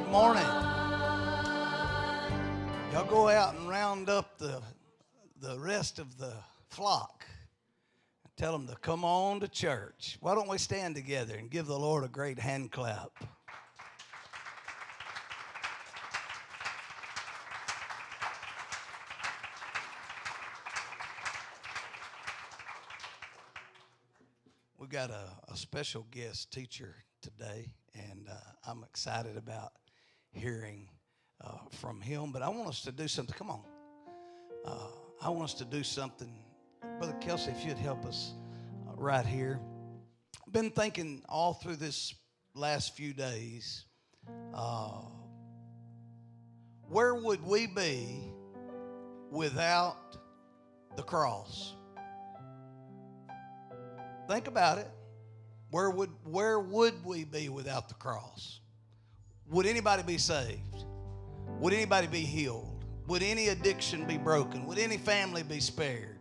Good morning. Y'all go out and round up the rest of the flock and tell them to come on to church. Why don't we stand together and give the Lord a great hand clap? We got a special guest teacher today, and I'm excited about hearing from him. But I want us to do something. Come on. I want us to do something. Brother Kelsey, if you'd help us right here. I've been thinking all through this last few days, where would we be without the cross? Think about it. Where would we be without the cross? Would anybody be saved? Would anybody be healed? Would any addiction be broken? Would any family be spared?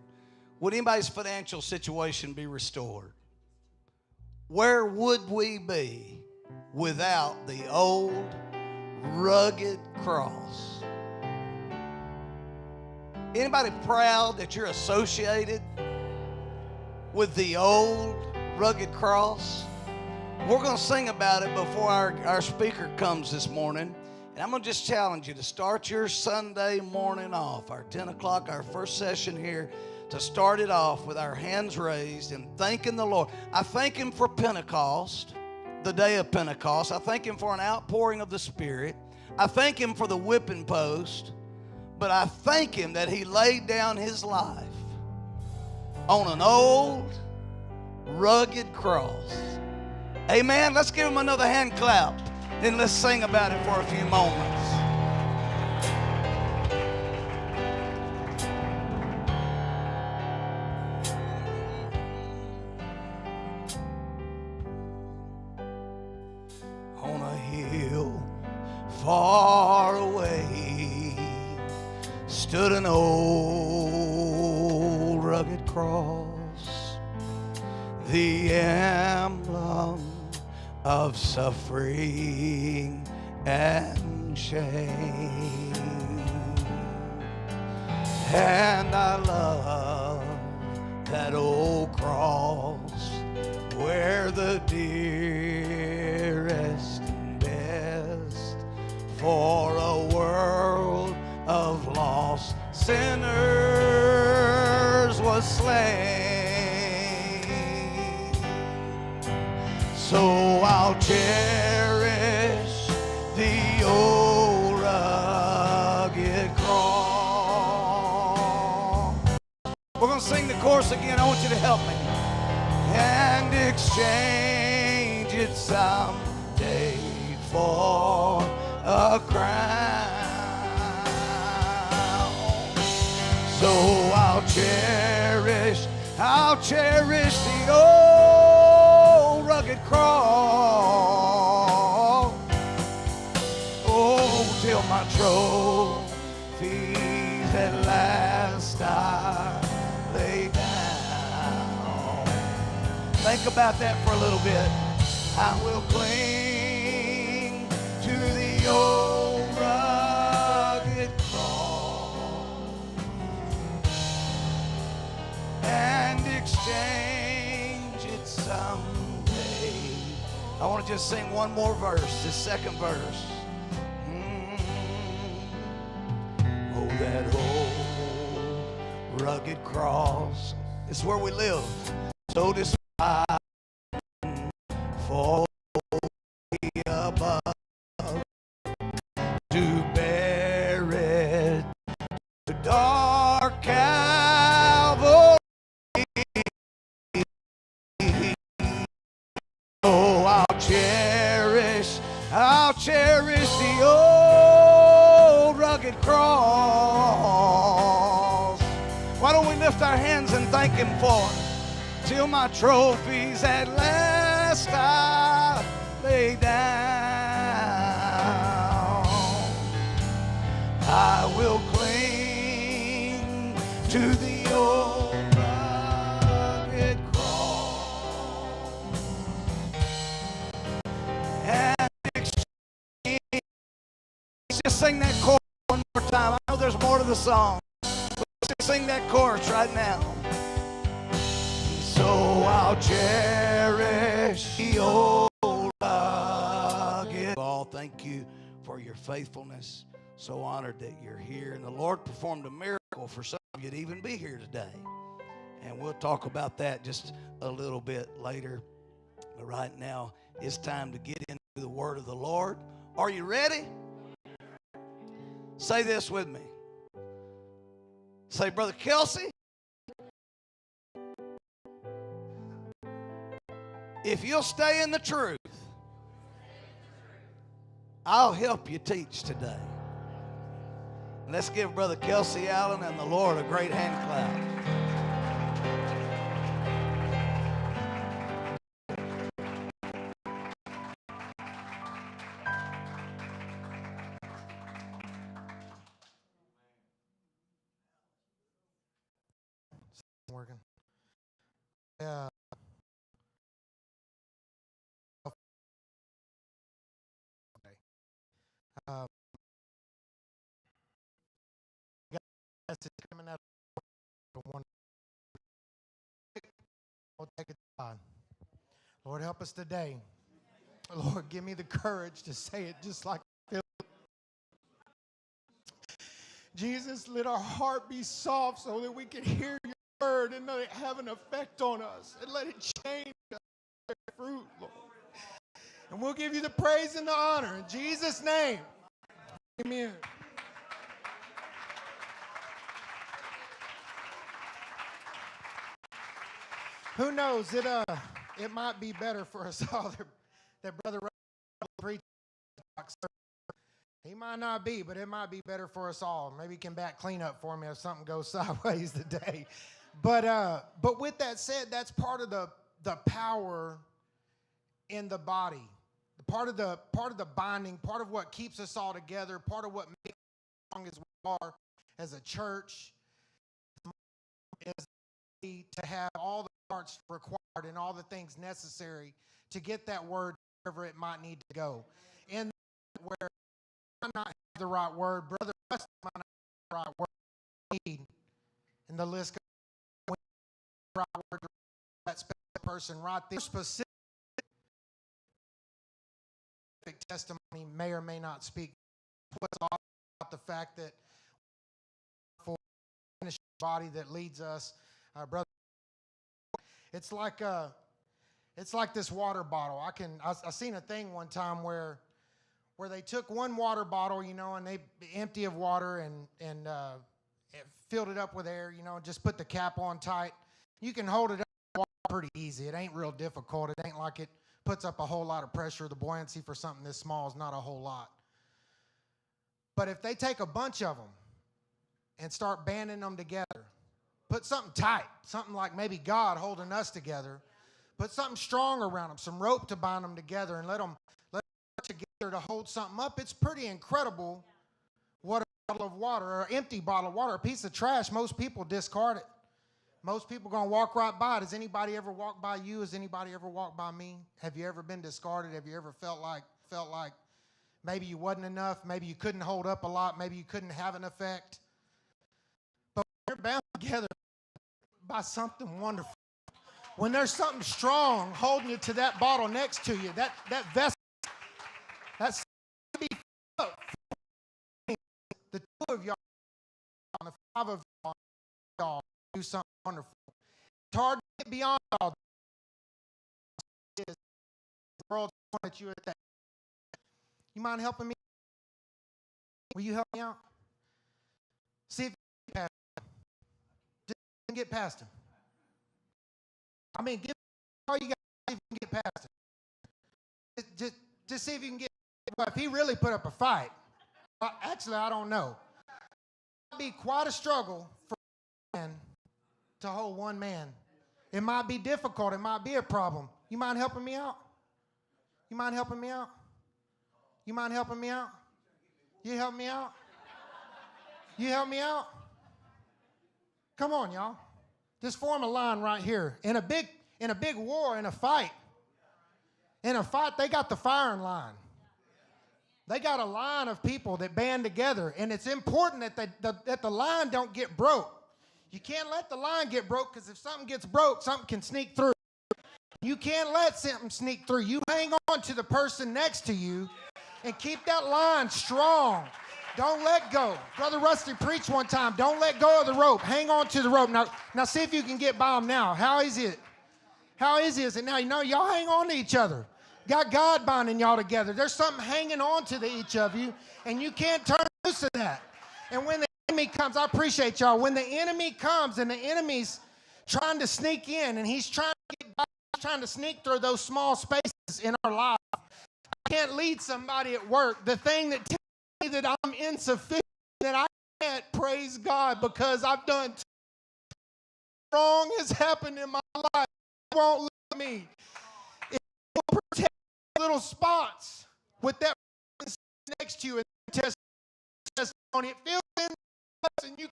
Would anybody's financial situation be restored? Where would we be without the old rugged cross? Anybody proud that you're associated with the old rugged cross? We're going to sing about it before our speaker comes this morning. And I'm going to just challenge you to start your Sunday morning off, our 10 o'clock, our first session here, to start it off with our hands raised and thanking the Lord. I thank Him for Pentecost, the day of Pentecost. I thank Him for an outpouring of the Spirit. I thank Him for the whipping post. But I thank Him that He laid down His life on an old, rugged cross. Amen. Let's give Him another hand clap. Then let's sing about it for a few moments. On a hill far away stood an old rugged cross, the emblem of suffering and shame. And I love that old cross where the dearest and best for a world of lost sinners was slain. So I'll cherish the old rugged cross. We're going to sing the chorus again. I want you to help me. And exchange it someday for a crown. So I'll cherish the old rugged cross. Oh, till my trophies at last I lay down. Think about that for a little bit. I will cling to the old rugged cross and exchange it someday. I want to just sing one more verse, this second verse. Oh, that old rugged cross. It's where we live. So despised for above to bear it to dark Calvary. Oh, I'll cherish the old rugged cross. Why don't we lift our hands and thank Him for it? Till my trophies at last I lay down, I will cling to the old rugged cross and exchange sing that chorus one more time. I know there's more to the song. Let's just sing that chorus right now. So I'll cherish the old rugged. All thank you for your faithfulness. So honored that you're here. And the Lord performed a miracle for some of you to even be here today. And we'll talk about that just a little bit later. But right now, it's time to get into the word of the Lord. Are you ready? Say this with me. Say, Brother Kelsey, if you'll stay in the truth, I'll help you teach today. Let's give Brother Kelsey Allen and the Lord a great hand clap. Working. Yeah. Guys, it's coming out of one. We'll take it on. Lord, help us today. Lord, give me the courage to say it just like I feel. Jesus, let our heart be soft so that we can hear your word and let it have an effect on us and let it change us fruit, Lord. And we'll give you the praise and the honor in Jesus' name. Amen. Who knows? It might be better for us all that Brother preached. He might not be, but it might be better for us all. Maybe he can back clean up for me if something goes sideways today. But with that said, that's part of the power in the body. Part of the binding, part of what keeps us all together, part of what makes us strong as we are as a church is to have all the parts required and all the things necessary to get that word wherever it might need to go. And where I might not have the right word, Brother Rusty might not have the right word need, and the list goes the right word to that specific person right there. Specific testimony may or may not speak what's all about the fact that for the body that leads us, Brother. It's like this water bottle. I seen a thing one time where they took one water bottle, and they empty of water and filled it up with air, and just put the cap on tight. You can hold it up pretty easy. It ain't real difficult. It ain't like it puts up a whole lot of pressure. The buoyancy for something this small is not a whole lot. But if they take a bunch of them and start banding them together, put something tight, something like maybe God holding us together. Put something strong around them, some rope to bind them together and let them together to hold something up. It's pretty incredible what a bottle of water, or an empty bottle of water, a piece of trash, most people discard it. Most people going to walk right by it. Has anybody ever walked by you? Has anybody ever walked by me? Have you ever been discarded? Have you ever felt like maybe you wasn't enough? Maybe you couldn't hold up a lot? Maybe you couldn't have an effect? You're bound together by something wonderful. When there's something strong holding you to that bottle next to you, that vessel, that's the two of y'all, the five of y'all do something wonderful. It's hard to get beyond all this. The world pointed at you at that. You mind helping me? Will you help me out? See if you can get past him. Just get past him. I mean, give all you got to see if you can get past it. Just see if you can get. Well, if he really put up a fight, actually, I don't know. It might be quite a struggle for a man to hold one man. It might be difficult. It might be a problem. You mind helping me out? You mind helping me out? You mind helping me out? You help me out? You help me out? Come on, y'all. Just form a line right here. In a big war, in a fight, they got the firing line. They got a line of people that band together, and it's important that the line don't get broke. You can't let the line get broke, because if something gets broke, something can sneak through. You can't let something sneak through. You hang on to the person next to you and keep that line strong. Don't let go. Brother Rusty preached one time, don't let go of the rope. Hang on to the rope. Now see if you can get by them now. How easy is it? How easy is it now? You know, y'all hang on to each other. Got God binding y'all together. There's something hanging on to each of you, and you can't turn loose of that. And when the enemy comes, I appreciate y'all. When the enemy comes and the enemy's trying to sneak in, and he's trying to get by, trying to sneak through those small spaces in our life. I can't lead somebody at work. The thing that tells me that I'm insufficient, that I can't praise God because I've done wrong has happened in my life. It won't let me. It will protect little spots with that person next to you and testimony. It feels in us, and you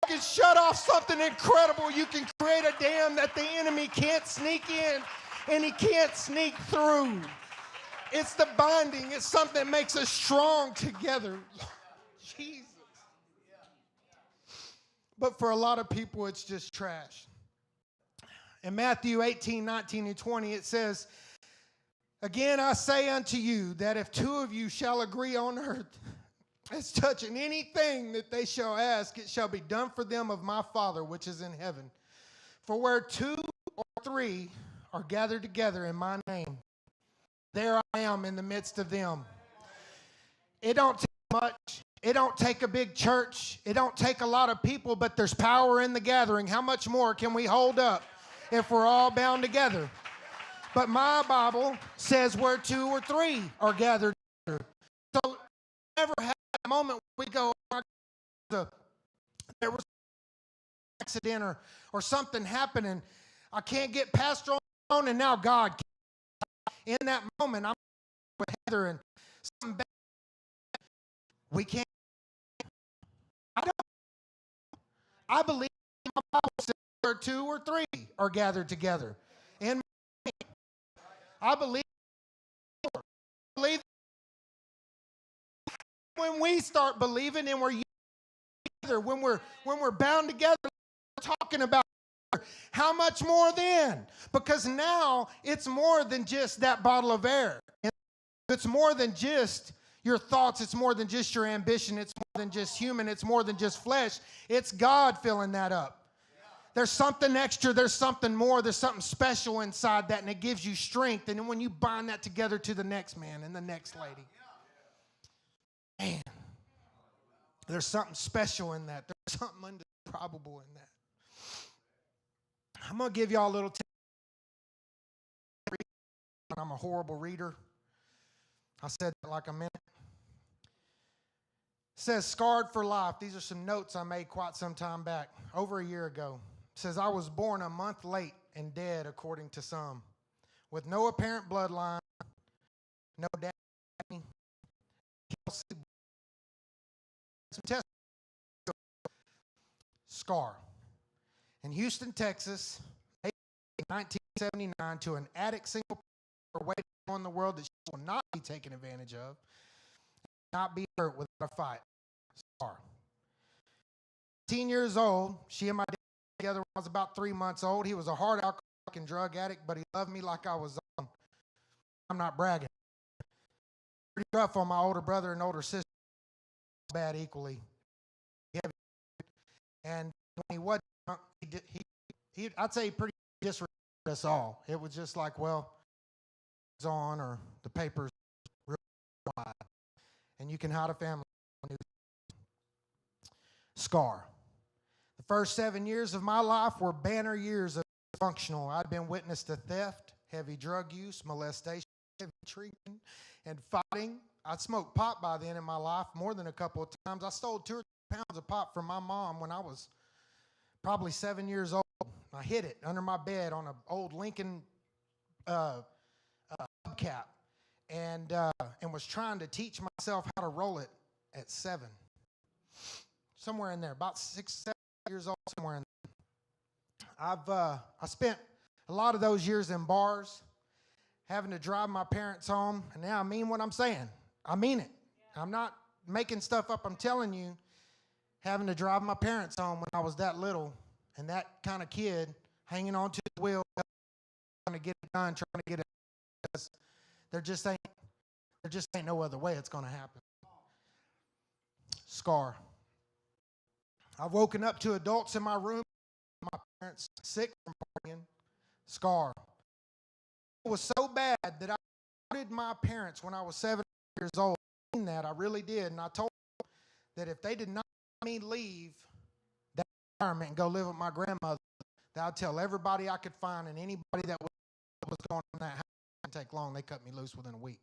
can shut off something incredible. You can create a dam that the enemy can't sneak in and he can't sneak through. It's the binding. It's something that makes us strong together. Jesus. But for a lot of people, it's just trash. In Matthew 18, 19, and 20, it says, "Again I say unto you, that if two of you shall agree on earth, as touching anything that they shall ask, it shall be done for them of my Father which is in heaven. For where two or three are gathered together in my name, there I am in the midst of them." It don't take much. It don't take a big church. It don't take a lot of people, but there's power in the gathering. How much more can we hold up if we're all bound together? But my Bible says where two or three are gathered together. So never have a moment we go, there was an accident or something happening. I can't get Pastor on, and now God can. In that moment, I'm with Heather and something bad. We can't. I believe my Bible says where two or three are gathered together. In my name. I believe when we start believing and we're together, when we're bound together, we're talking about how much more then? Because now it's more than just that bottle of air. It's more than just your thoughts. It's more than just your ambition. It's more than just human. It's more than just flesh. It's God filling that up. There's something extra. There's something more. There's something special inside that, and it gives you strength. And then when you bind that together to the next man and the next lady, man, there's something special in that. There's something indescribable in that. I'm going to give y'all a little tip. I'm a horrible reader. I said that like a minute. It says, "Scarred for life." These are some notes I made quite some time back, over a year ago. It says, "I was born a month late and dead, according to some, with no apparent bloodline, no dad, Kelsey, some test, scar. In Houston, Texas, 1979, to an addict single parent waiting on the world that she will not be taken advantage of, not be hurt without a fight. Scar. 18 years old, she and my dad were together when I was about 3 months old. He was a hard alcoholic and drug addict, but he loved me like I was on. I'm not bragging. Pretty rough on my older brother and older sister. Bad equally. And when he wasn't, I'd say he pretty disrespected us all. It was just like, well, it's on, or the paper's real wide. And you can hide a family. Scar. The first 7 years of my life were banner years of dysfunctional. I'd been witness to theft, heavy drug use, molestation, heavy treatment, and fighting. I'd smoked pot by then in my life more than a couple of times. I stole 2 or 3 pounds of pot from my mom when I was probably 7 years old. I hid it under my bed on an old Lincoln hubcap, and was trying to teach myself how to roll it at 7. Somewhere in there, about 6, 7 years old, somewhere in there. I spent a lot of those years in bars, having to drive my parents home, and now I mean what I'm saying. I mean it. I'm not making stuff up. I'm telling you, having to drive my parents home when I was that little and that kind of kid hanging on to the wheel, trying to get it done, trying to get it done. There just ain't no other way it's going to happen. Scar. I've woken up to adults in my room, my parents sick from partying. Scar. It was so bad that I told my parents when I was 7 years old. That I really did, and I told them that if they did not let me leave that environment and go live with my grandmother, that I'd tell everybody I could find and anybody that was going in that house. It didn't take long. They cut me loose within a week,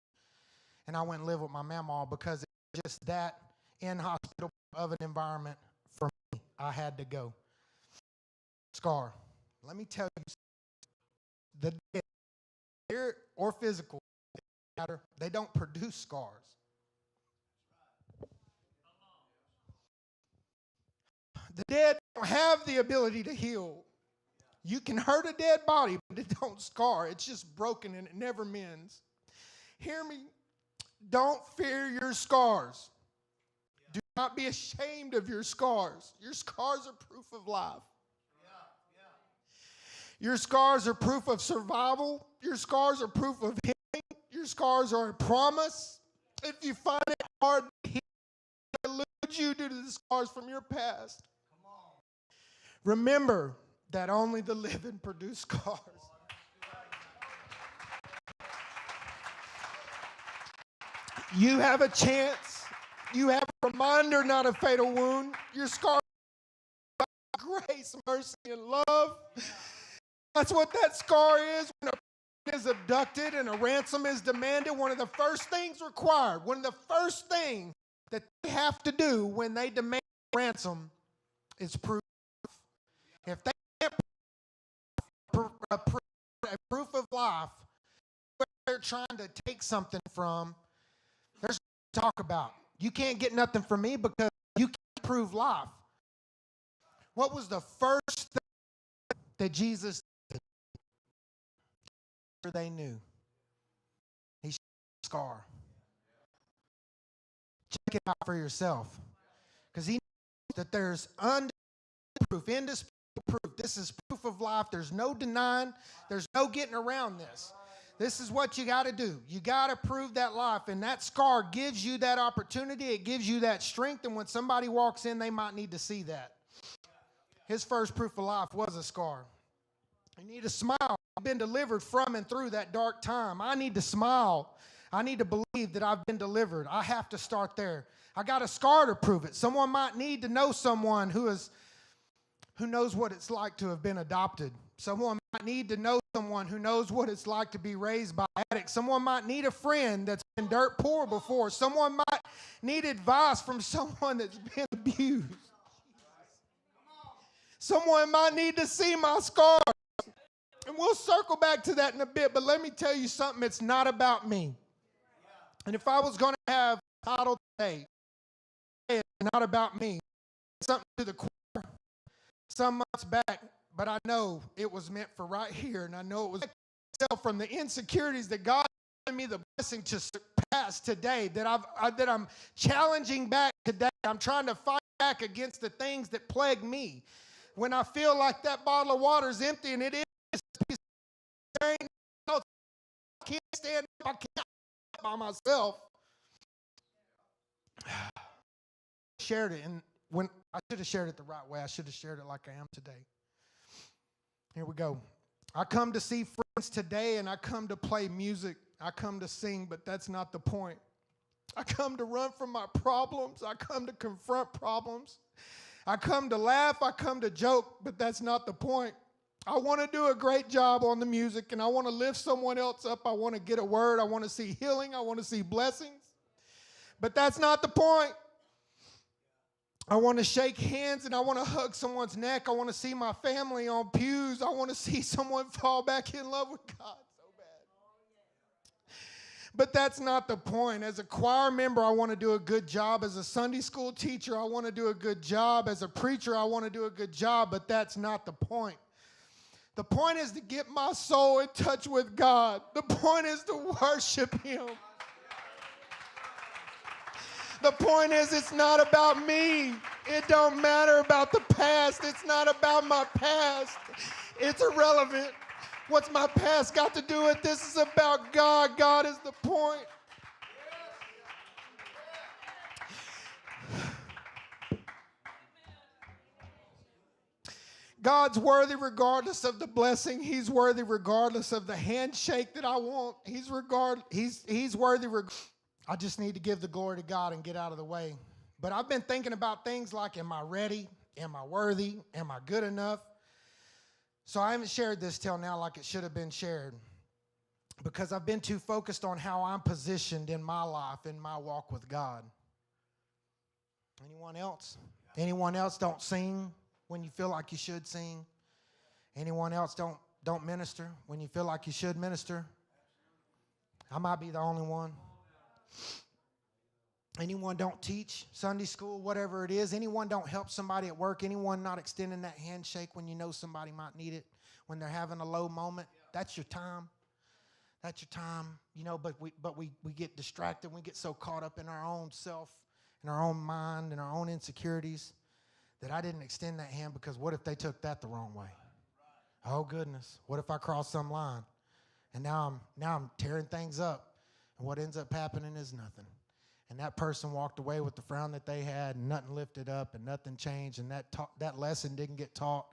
and I went and lived with my mama because it was just that inhospitable of an environment for me. I had to go. Scar. Let me tell you, the dead, spirit or physical, matter. They don't produce scars. The dead don't have the ability to heal. You can hurt a dead body, but it don't scar. It's just broken and it never mends. Hear me. Don't fear your scars. Do not be ashamed of your scars. Your scars are proof of life. Your scars are proof of survival. Your scars are proof of healing. Your scars are a promise. If you find it hard to heal, I elude you due to the scars from your past. Remember that only the living produce scars. You have a chance. You have a reminder, not a fatal wound. Your scars are grace, mercy, and love. That's what that scar is. When a person is abducted and a ransom is demanded, one of the first things required, one of the first things that they have to do when they demand ransom is proof. If they can't prove a proof of life, where they're trying to take something from, there's nothing to talk about. You can't get nothing from me because you can't prove life. What was the first thing that Jesus did? They knew. He showed a scar. Check it out for yourself. Because he knows that there's indisputable proof. This is proof of life. There's no denying. There's no getting around this. This is what you got to do. You got to prove that life. And that scar gives you that opportunity. It gives you that strength. And when somebody walks in, they might need to see that. His first proof of life was a scar. You need to smile. I've been delivered from and through that dark time. I need to smile. I need to believe that I've been delivered. I have to start there. I got a scar to prove it. Someone might need to know someone who knows what it's like to have been adopted. Someone might need to know someone who knows what it's like to be raised by addicts. Someone might need a friend that's been dirt poor before. Someone might need advice from someone that's been abused. Someone might need to see my scars. And we'll circle back to that in a bit, but let me tell you something. It's not about me. And if I was going to have a title today, it's not about me. It's something to the core. Some months back, but I know it was meant for right here, and I know it was from the insecurities that God gave me the blessing to surpass today, that I'm challenging back today. I'm trying to fight back against the things that plague me. When I feel like that bottle of water is empty, and it is, I can't stand up, I can't by myself. Shared it, and when I should have shared it the right way. I should have shared it like I am today. Here we go. I come to see friends today, and I come to play music. I come to sing, but that's not the point. I come to run from my problems. I come to confront problems. I come to laugh. I come to joke, but that's not the point. I want to do a great job on the music, and I want to lift someone else up. I want to get a word. I want to see healing. I want to see blessings. But that's not the point. I want to shake hands, and I want to hug someone's neck. I want to see my family on pews. I want to see someone fall back in love with God so bad. But that's not the point. As a choir member, I want to do a good job. As a Sunday school teacher, I want to do a good job. As a preacher, I want to do a good job, but that's not the point. The point is to get my soul in touch with God. The point is to worship Him. The point is, it's not about me. It don't matter about the past. It's not about my past. It's irrelevant. What's my past got to do with this? Is about God. God is the point. God's worthy regardless of the blessing. He's worthy regardless of the handshake that I want. He's worthy. I just need to give the glory to God and get out of the way. But I've been thinking about things like, am I ready? Am I worthy? Am I good enough? So I haven't shared this till now like it should have been shared, because I've been too focused on how I'm positioned in my life, in my walk with God. Anyone else? Anyone else don't sing when you feel like you should sing? Anyone else don't minister when you feel like you should minister? I might be the only one. Anyone don't teach Sunday school, whatever it is? Anyone don't help somebody at work? Anyone not extending that handshake when you know somebody might need it, when they're having a low moment? That's your time. That's your time, you know, but we get distracted. We get so caught up in our own self, in our own mind, in our own insecurities, that I didn't extend that hand because what if they took that the wrong way? Oh, goodness. What if I crossed some line? And now I'm tearing things up, and what ends up happening is nothing. And that person walked away with the frown that they had, and nothing lifted up, and nothing changed, and that lesson didn't get taught.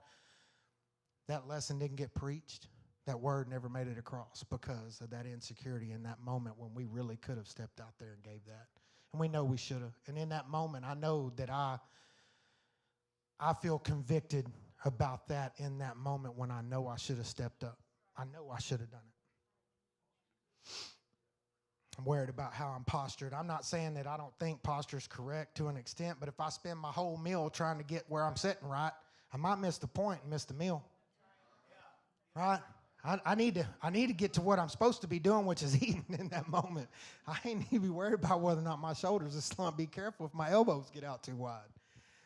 That lesson didn't get preached. That word never made it across because of that insecurity in that moment when we really could have stepped out there and gave that. And we know we should have. And in that moment, I know that I feel convicted about that in that moment when I know I should have stepped up. I know I should have done it. I'm worried about how I'm postured. I'm not saying that I don't think posture's correct to an extent, but if I spend my whole meal trying to get where I'm sitting right, I might miss the point and miss the meal. Right? I need to get to what I'm supposed to be doing, which is eating in that moment. I ain't need to be worried about whether or not my shoulders are slumped. Be careful if my elbows get out too wide.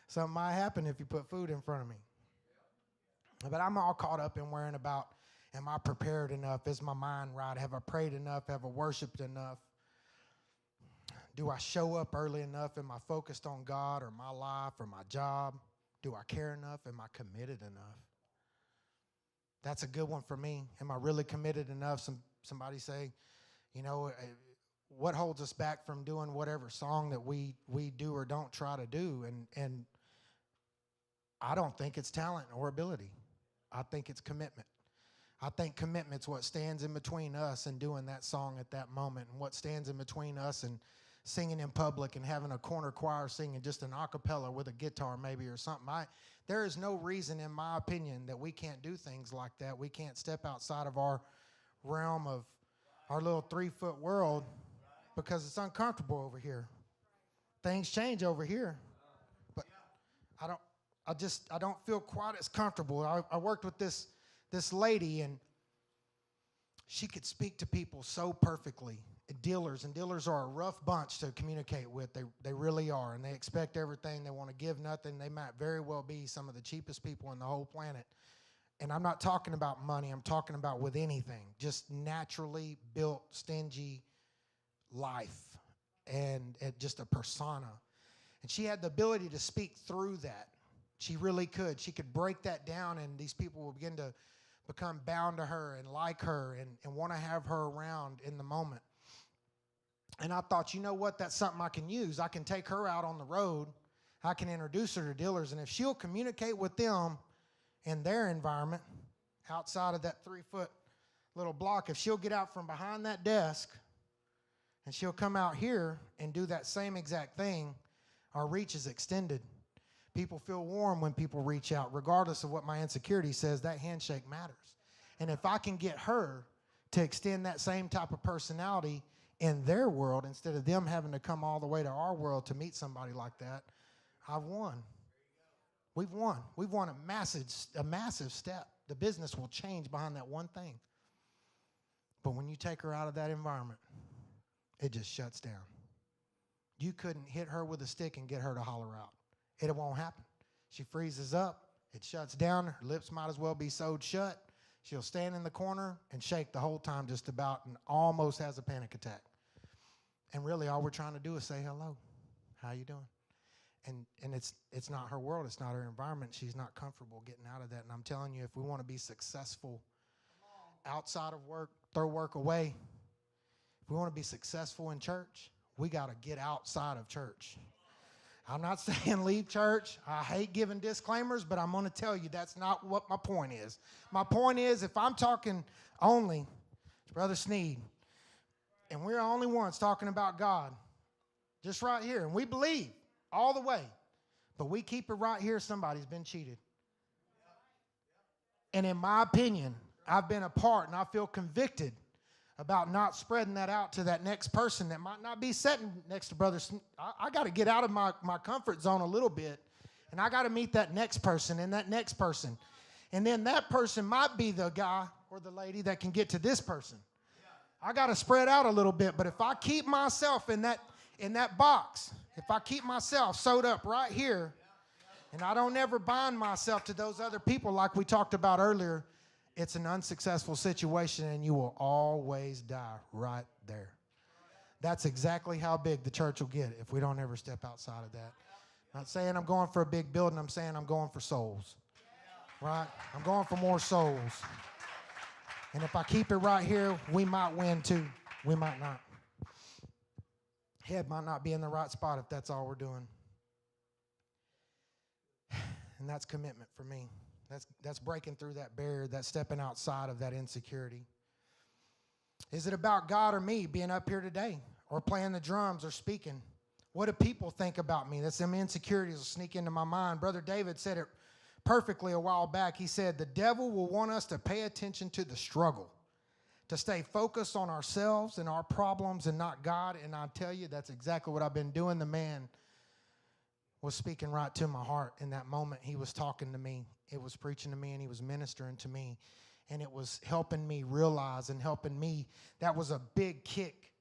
Something might happen if you put food in front of me. But I'm all caught up in worrying about, am I prepared enough? Is my mind right? Have I prayed enough? Have I worshiped enough? Do I show up early enough? Am I focused on God or my life or my job? Do I care enough? Am I committed enough? That's a good one for me. Am I really committed enough? Somebody say, you know, what holds us back from doing whatever song that we do or don't try to do? And I don't think it's talent or ability. I think it's commitment. I think commitment's what stands in between us and doing that song at that moment, and what stands in between us and singing in public and having a corner choir singing just an a cappella with a guitar maybe or something. There is no reason, in my opinion, that we can't do things like that. We can't step outside of our realm of our little 3-foot world because it's uncomfortable over here. Things change over here. But I don't feel quite as comfortable. I worked with this lady, and she could speak to people so perfectly. Dealers are a rough bunch to communicate with. They really are, and they expect everything. They want to give nothing. They might very well be some of the cheapest people on the whole planet. And I'm not talking about money. I'm talking about with anything, just naturally built, stingy life and just a persona. And she had the ability to speak through that. She really could. She could break that down, and these people will begin to become bound to her and like her and want to have her around in the moment. And I thought, you know what? That's something I can use. I can take her out on the road. I can introduce her to dealers. And if she'll communicate with them in their environment outside of that 3-foot little block, if she'll get out from behind that desk and she'll come out here and do that same exact thing, our reach is extended. People feel warm when people reach out. Regardless of what my insecurity says, that handshake matters. And if I can get her to extend that same type of personality in their world, instead of them having to come all the way to our world to meet somebody like that, I've won. We've won. We've won a massive step. The business will change behind that one thing. But when you take her out of that environment, it just shuts down. You couldn't hit her with a stick and get her to holler out. It won't happen. She freezes up. It shuts down. Her lips might as well be sewed shut. She'll stand in the corner and shake the whole time just about, and almost has a panic attack. And really all we're trying to do is say hello. How you doing? And it's not her world. It's not her environment. She's not comfortable getting out of that. And I'm telling you, if we want to be successful outside of work, throw work away. If we want to be successful in church, we got to get outside of church. I'm not saying leave church. I hate giving disclaimers, but I'm going to tell you that's not what my point is. My point is, if I'm talking only to Brother Sneed, and we're the only ones talking about God, just right here, and we believe all the way, but we keep it right here, somebody's been cheated. And in my opinion, I've been a part, and I feel convicted about not spreading that out to that next person that might not be sitting next to Brother Sneed. I got to get out of my comfort zone a little bit, and I got to meet that next person and that next person. And then that person might be the guy or the lady that can get to this person. I got to spread out a little bit, but if I keep myself in that box, if I keep myself sewed up right here, and I don't ever bind myself to those other people like we talked about earlier, it's an unsuccessful situation, and you will always die right there. That's exactly how big the church will get if we don't ever step outside of that. I'm not saying I'm going for a big building. I'm saying I'm going for souls, right? I'm going for more souls. And if I keep it right here, we might win too. We might not. Head might not be in the right spot if that's all we're doing. And that's commitment for me. That's breaking through that barrier, that's stepping outside of that insecurity. Is it about God or me being up here today or playing the drums or speaking? What do people think about me? That's them insecurities will sneak into my mind. Brother David said it perfectly a while back. He said, the devil will want us to pay attention to the struggle, to stay focused on ourselves and our problems and not God. And I tell you, that's exactly what I've been doing. The man was speaking right to my heart in that moment. He was talking to me. It was preaching to me, and he was ministering to me. And it was helping me realize and helping me. That was a big kick,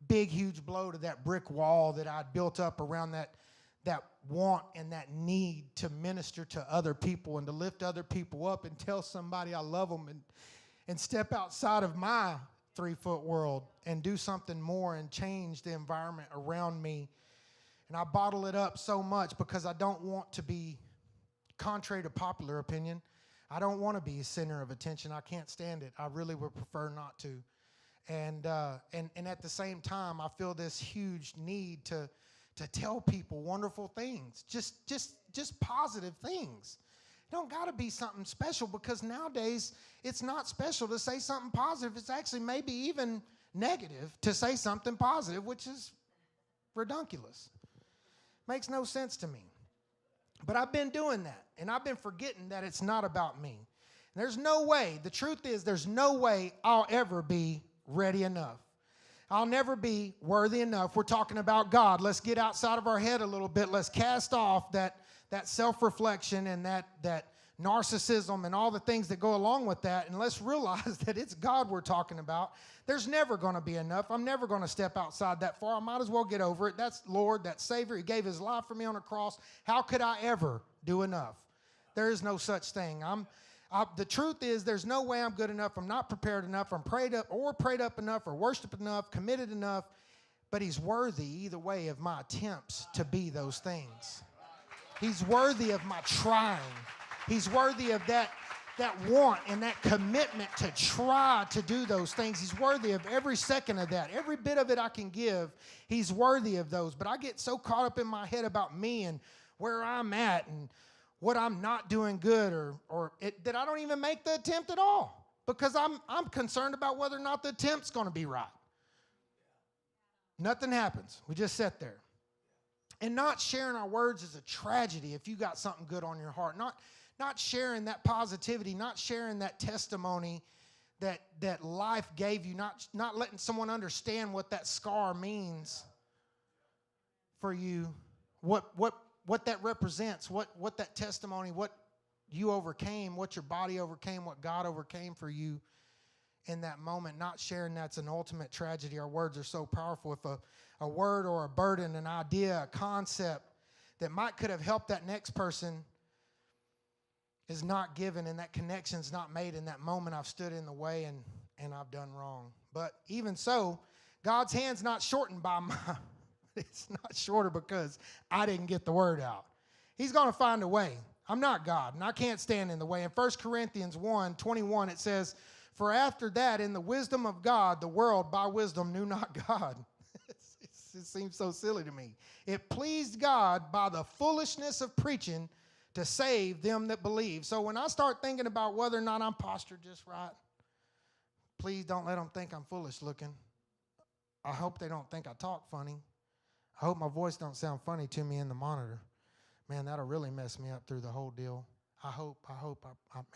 big, huge blow to that brick wall that I'd built up around that want and that need to minister to other people and to lift other people up and tell somebody I love them and step outside of my 3-foot world and do something more and change the environment around me. And I bottle it up so much because I don't want to be, contrary to popular opinion, I don't want to be a center of attention. I can't stand it. I really would prefer not to. And at the same time, I feel this huge need to tell people wonderful things, just positive things. It don't got to be something special, because nowadays it's not special to say something positive. It's actually maybe even negative to say something positive, which is redunculous. Makes no sense to me. But I've been doing that, and I've been forgetting that it's not about me. There's no way, the truth is, there's no way I'll ever be ready enough. I'll never be worthy enough. We're talking about God. Let's get outside of our head a little bit. Let's cast off that self-reflection and that narcissism and all the things that go along with that, and let's realize that it's God we're talking about. There's never going to be enough. I'm never going to step outside that far. I might as well get over it. That's Lord, that's Savior. He gave his life for me on a cross. How could I ever do enough? There is no such thing. The truth is, there's no way I'm good enough. I'm not prepared enough. I'm prayed up enough or worshiped enough, committed enough. But he's worthy either way of my attempts to be those things. He's worthy of my trying. He's worthy of that want and that commitment to try to do those things. He's worthy of every second of that. Every bit of it I can give, he's worthy of those. But I get so caught up in my head about me and where I'm at and what I'm not doing good that I don't even make the attempt at all, because I'm concerned about whether or not the attempt's going to be right. Nothing happens. We just sit there. And not sharing our words is a tragedy if you got something good on your heart. Not sharing that positivity, not sharing that testimony that life gave you, not letting someone understand what that scar means for you, what that represents, what that testimony, what you overcame, what your body overcame, what God overcame for you in that moment. Not sharing that's an ultimate tragedy. Our words are so powerful. If a word or a burden, an idea, a concept that could have helped that next person is not given and that connection's not made in that moment, I've stood in the way and I've done wrong. But even so, God's hand's not shortened by It's not shorter because I didn't get the word out. He's going to find a way. I'm not God, and I can't stand in the way. In 1 Corinthians 1:21, it says, "For after that, in the wisdom of God, the world by wisdom knew not God." It seems so silly to me. "It pleased God by the foolishness of preaching to save them that believe." So when I start thinking about whether or not I'm postured just right, please don't let them think I'm foolish looking. I hope they don't think I talk funny. I hope my voice don't sound funny to me in the monitor. Man, that'll really mess me up through the whole deal. I hope,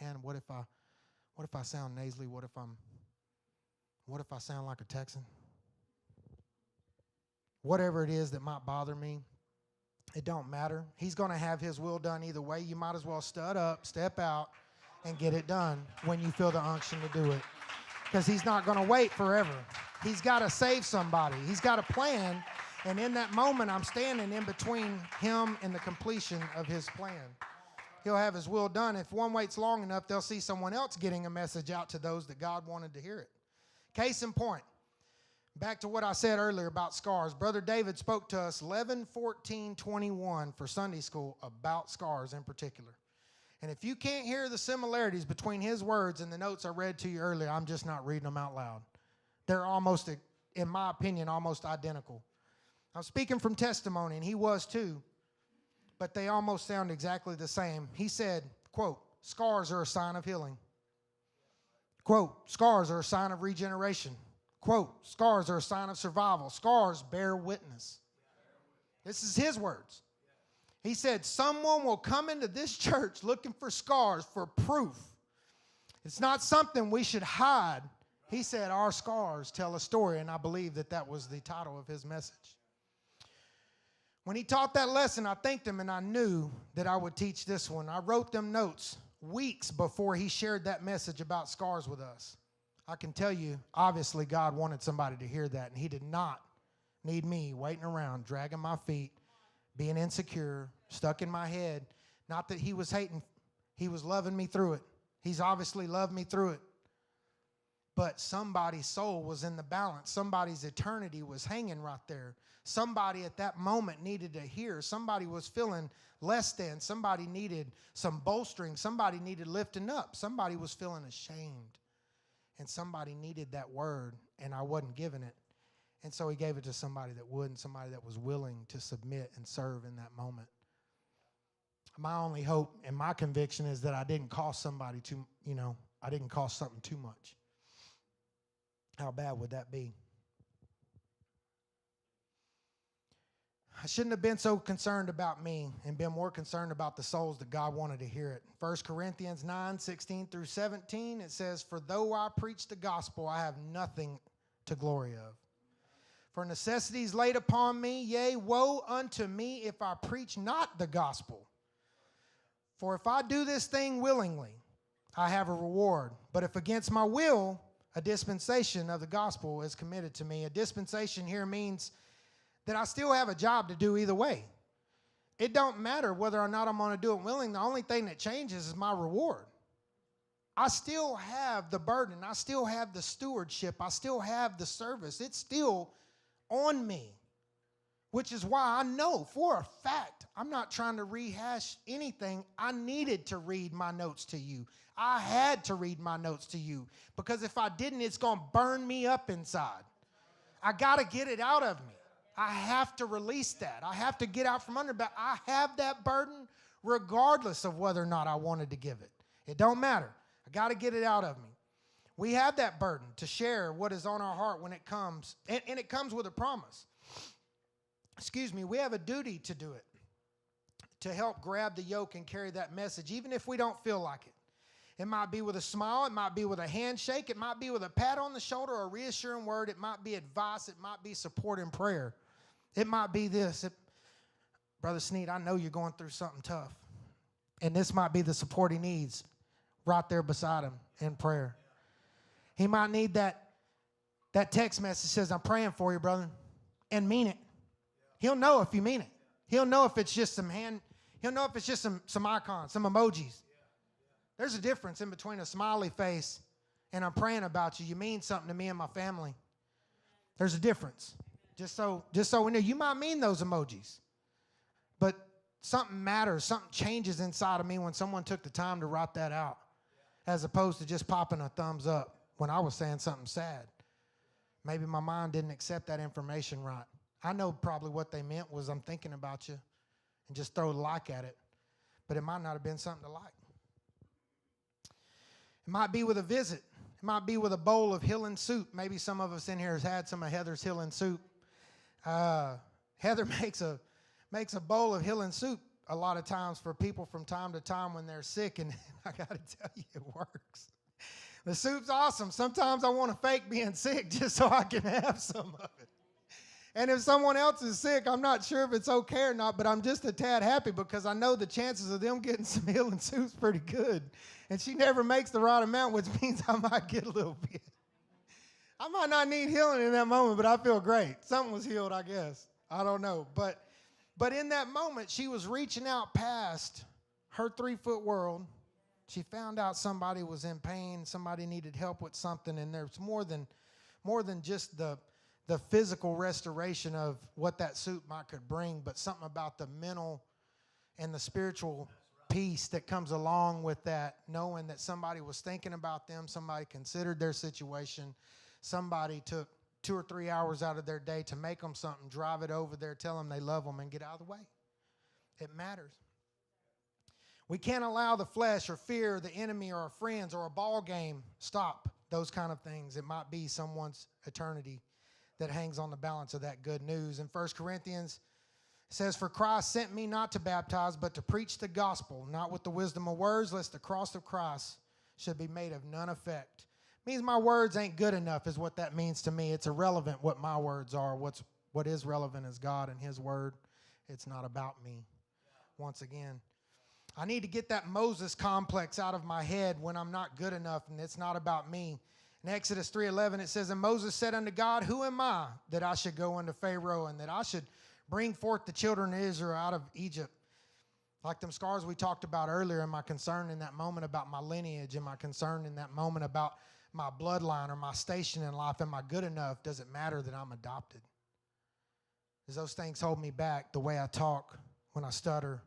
man, what if I sound nasally? What if I sound like a Texan? Whatever it is that might bother me, it don't matter. He's going to have his will done either way. You might as well stud up, step out, and get it done when you feel the unction to do it. Because he's not going to wait forever. He's got to save somebody. He's got a plan. And in that moment, I'm standing in between him and the completion of his plan. He'll have his will done. If one waits long enough, they'll see someone else getting a message out to those that God wanted to hear it. Case in point, back to what I said earlier about scars. Brother David spoke to us 11/14/21 for Sunday school about scars in particular. And if you can't hear the similarities between his words and the notes I read to you earlier, I'm just not reading them out loud. They're almost, in my opinion, almost identical. I'm speaking from testimony, and he was too, but they almost sound exactly the same. He said, quote, "Scars are a sign of healing." Quote, "Scars are a sign of regeneration." Quote, "Scars are a sign of survival. Scars bear witness." This is his words. He said, "Someone will come into this church looking for scars for proof. It's not something we should hide." He said, "Our scars tell a story," and I believe that was the title of his message. When he taught that lesson, I thanked him, and I knew that I would teach this one. I wrote them notes weeks before he shared that message about scars with us. I can tell you, obviously, God wanted somebody to hear that, and he did not need me waiting around, dragging my feet, being insecure, stuck in my head. Not that he was hating. He was loving me through it. He's obviously loved me through it. But somebody's soul was in the balance. Somebody's eternity was hanging right there. Somebody at that moment needed to hear. Somebody was feeling less than. Somebody needed some bolstering. Somebody needed lifting up. Somebody was feeling ashamed. And somebody needed that word, and I wasn't giving it. And so he gave it to somebody that would, and somebody that was willing to submit and serve in that moment. My only hope and my conviction is that I didn't cost somebody I didn't cost something too much. How bad would that be? I shouldn't have been so concerned about me and been more concerned about the souls that God wanted to hear it. 1 Corinthians 9:16-17, it says, "For though I preach the gospel, I have nothing to glory of. For necessity is laid upon me, yea, woe unto me if I preach not the gospel. For if I do this thing willingly, I have a reward. But if against my will, a dispensation of the gospel is committed to me." A dispensation here means that I still have a job to do either way. It don't matter whether or not I'm going to do it willing. The only thing that changes is my reward. I still have the burden. I still have the stewardship. I still have the service. It's still on me, which is why I know for a fact I'm not trying to rehash anything. I needed to read my notes to you. I had to read my notes to you because if I didn't, it's going to burn me up inside. I got to get it out of me. I have to release that. I have to get out from under, but I have that burden regardless of whether or not I wanted to give it. It don't matter. I got to get it out of me. We have that burden to share what is on our heart when it comes, and it comes with a promise. We have a duty to do it, to help grab the yoke and carry that message, even if we don't feel like it. It might be with a smile. It might be with a handshake. It might be with a pat on the shoulder or a reassuring word. It might be advice. It might be support and prayer. It might be this. Brother Sneed, I know you're going through something tough. And this might be the support he needs right there beside him in prayer. He might need that text message that says, "I'm praying for you, brother," and mean it. He'll know if you mean it. He'll know if it's just he'll know if it's just some icons, some emojis. There's a difference in between a smiley face and "I'm praying about you. You mean something to me and my family." There's a difference. Just so we know, you might mean those emojis, but something matters, something changes inside of me when someone took the time to write that out, as opposed to just popping a thumbs up when I was saying something sad. Maybe my mind didn't accept that information right. I know probably what they meant was I'm thinking about you, and just throw a like at it, but it might not have been something to like. It might be with a visit. It might be with a bowl of Hillen soup. Maybe some of us in here has had some of Heather's Hillen soup. Heather makes a bowl of Hillen soup a lot of times for people from time to time when they're sick, and I got to tell you, it works. The soup's awesome. Sometimes I want to fake being sick just so I can have some of it. And if someone else is sick, I'm not sure if it's okay or not, but I'm just a tad happy because I know the chances of them getting some Hillen soup's pretty good. And she never makes the right amount, which means I might get a little bit. I might not need healing in that moment, but I feel great. Something was healed, I guess. I don't know. But in that moment, she was reaching out past her 3-foot world. She found out somebody was in pain, somebody needed help with something, and there's more than just the physical restoration of what that soup could bring, but something about the mental and the spiritual peace that comes along with that, knowing that somebody was thinking about them, somebody considered their situation, somebody took 2 or 3 hours out of their day to make them something, drive it over there, tell them they love them, and get out of the way. It matters. We can't allow the flesh or fear, the enemy or our friends or a ball game stop those kind of things. It might be someone's eternity that hangs on the balance of that good news. In 1 Corinthians, it says, "For Christ sent me not to baptize, but to preach the gospel, not with the wisdom of words, lest the cross of Christ should be made of none effect." Means my words ain't good enough is what that means to me. It's irrelevant what my words are. What is relevant is God and his word. It's not about me. Once again, I need to get that Moses complex out of my head when I'm not good enough and it's not about me. In Exodus 3:11, it says, "And Moses said unto God, Who am I that I should go unto Pharaoh and that I should bring forth the children of Israel out of Egypt?" Like them scars we talked about earlier, and my concern in that moment about my lineage, and my concern in that moment about my bloodline or my station in life, am I good enough? Does it matter that I'm adopted? Does those things hold me back? The way I talk, when I stutter,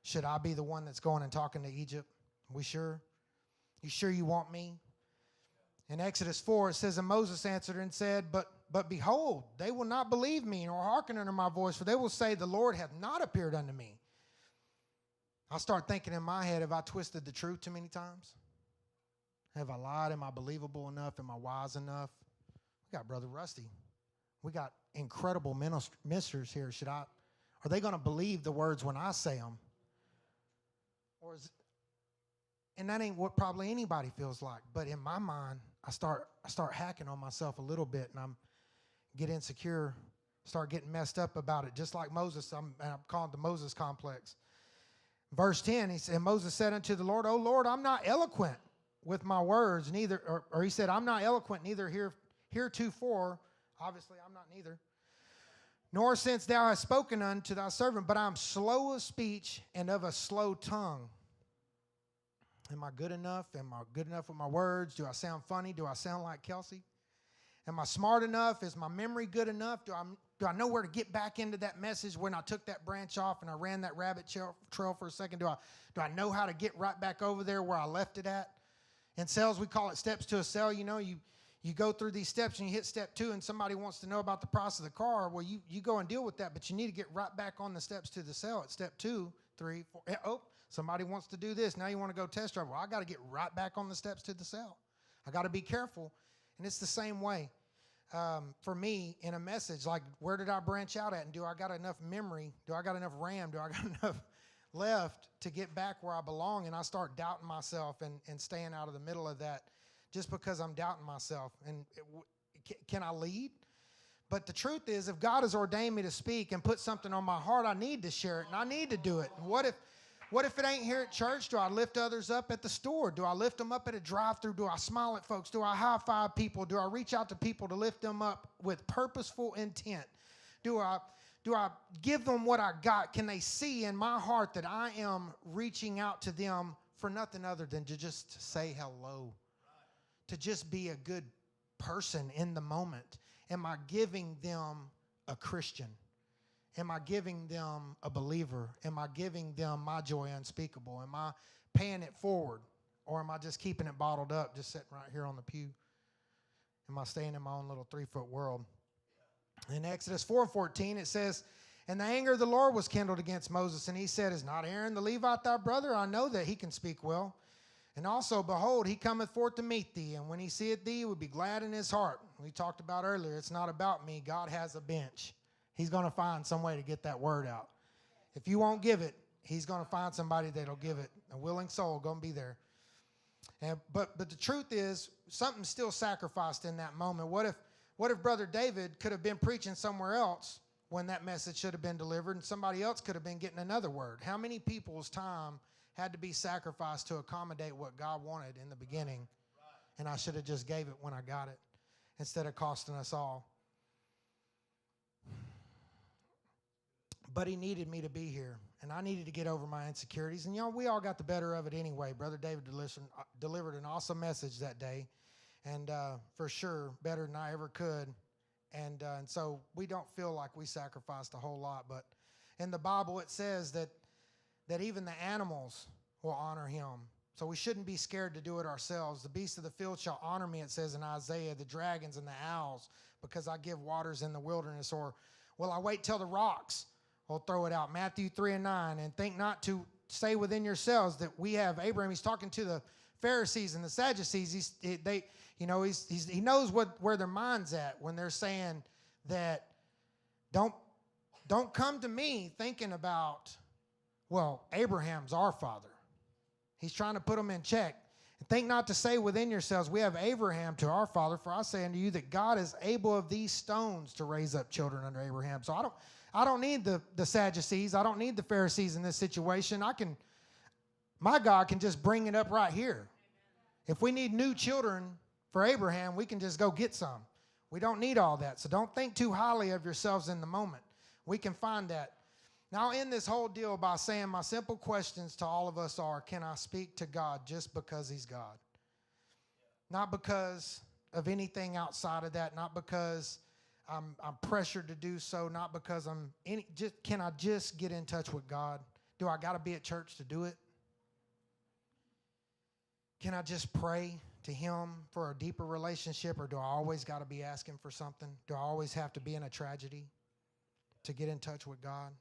should I be the one that's going and talking to Egypt? We sure? You sure you want me? In Exodus 4, it says, "And Moses answered and said, But behold, they will not believe me nor hearken unto my voice, for they will say, The Lord hath not appeared unto me." I start thinking in my head, have I twisted the truth too many times? Have I lied? Am I believable enough? Am I wise enough? We got Brother Rusty. We got incredible ministers here. Are they going to believe the words when I say them? And that ain't what probably anybody feels like. But in my mind, I start hacking on myself a little bit, and I'm get insecure, start getting messed up about it. Just like Moses, I'm calling it the Moses complex. Verse 10, he said, "Moses said unto the Lord, O Lord, I'm not eloquent with my words, neither," or he said, "I'm not eloquent, neither heretofore," obviously I'm not neither, "nor since thou hast spoken unto thy servant, but I'm slow of speech and of a slow tongue." Am I good enough? Am I good enough with my words? Do I sound funny? Do I sound like Kelsey? Am I smart enough? Is my memory good enough? Do I know where to get back into that message when I took that branch off and I ran that rabbit trail for a second? Do I know how to get right back over there where I left it at? In sales, we call it steps to a sale. You know, you go through these steps and you hit step 2 and somebody wants to know about the price of the car. Well, you go and deal with that, but you need to get right back on the steps to the sale at step 2, 3, 4. Oh, somebody wants to do this. Now you want to go test drive. Well, I got to get right back on the steps to the sale. I got to be careful. And it's the same way for me in a message. Like, where did I branch out at? And do I got enough memory? Do I got enough RAM? Do I got enough left to get back where I belong? And I start doubting myself and staying out of the middle of that just because I'm doubting myself. And can I lead? But the truth is, if God has ordained me to speak and put something on my heart, I need to share it and I need to do it. And what if it ain't here at church? Do I lift others up at the store? Do I lift them up at a drive-thru? Do I smile at folks? Do I high-five people? Do I reach out to people to lift them up with purposeful intent? Do I give them what I got? Can they see in my heart that I am reaching out to them for nothing other than to just say hello? To just be a good person in the moment? Am I giving them a Christian? Am I giving them a believer? Am I giving them my joy unspeakable? Am I paying it forward? Or am I just keeping it bottled up, just sitting right here on the pew? Am I staying in my own little 3-foot world? In Exodus 4:14, it says, and the anger of the Lord was kindled against Moses, and he said, is not Aaron the Levite thy brother? I know that he can speak well. And also, behold, he cometh forth to meet thee, and when he seeth thee, he will be glad in his heart. We talked about earlier, it's not about me. God has a bench. He's going to find some way to get that word out. If you won't give it, he's going to find somebody that'll give it. A willing soul going to be there. But the truth is, something's still sacrificed in that moment. What if Brother David could have been preaching somewhere else when that message should have been delivered, and somebody else could have been getting another word? How many people's time had to be sacrificed to accommodate what God wanted in the beginning? And I should have just gave it when I got it instead of costing us all. But he needed me to be here, and I needed to get over my insecurities. And, we all got the better of it anyway. Brother David delivered an awesome message that day, and for sure, better than I ever could. And so we don't feel like we sacrificed a whole lot. But in the Bible, it says that even the animals will honor him. So we shouldn't be scared to do it ourselves. The beasts of the field shall honor me, it says in Isaiah, the dragons and the owls, because I give waters in the wilderness. Or, will I wait till the rocks will throw it out? Matthew 3:9, and think not to say within yourselves that we have Abraham. He's talking to the Pharisees and the Sadducees. He knows where their mind's at when they're saying that don't come to me thinking about, well, Abraham's our father. He's trying to put them in check. And think not to say within yourselves, we have Abraham to our father, for I say unto you that God is able of these stones to raise up children unto Abraham. So I don't need the Sadducees. I don't need the Pharisees in this situation. My God can just bring it up right here. If we need new children for Abraham, we can just go get some. We don't need all that. So don't think too highly of yourselves in the moment. We can find that. Now, I'll end this whole deal by saying my simple questions to all of us are, can I speak to God just because he's God? Not because of anything outside of that, not because I'm pressured to do so, not because can I just get in touch with God? Do I got to be at church to do it? Can I just pray to him for a deeper relationship, or do I always got to be asking for something? Do I always have to be in a tragedy to get in touch with God?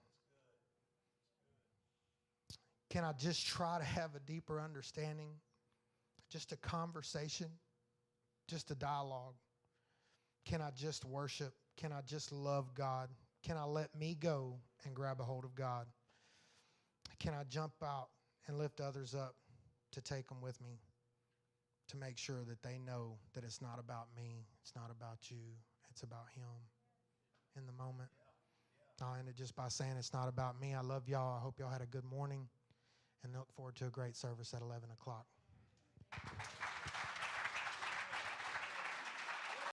Can I just try to have a deeper understanding? Just a conversation? Just a dialogue? Can I just worship? Can I just love God? Can I let me go and grab a hold of God? Can I jump out and lift others up to take them with me, to make sure that they know that it's not about me, it's not about you, it's about him in the moment? I'll end it just by saying it's not about me. I love y'all. I hope y'all had a good morning, and look forward to a great service at 11 o'clock.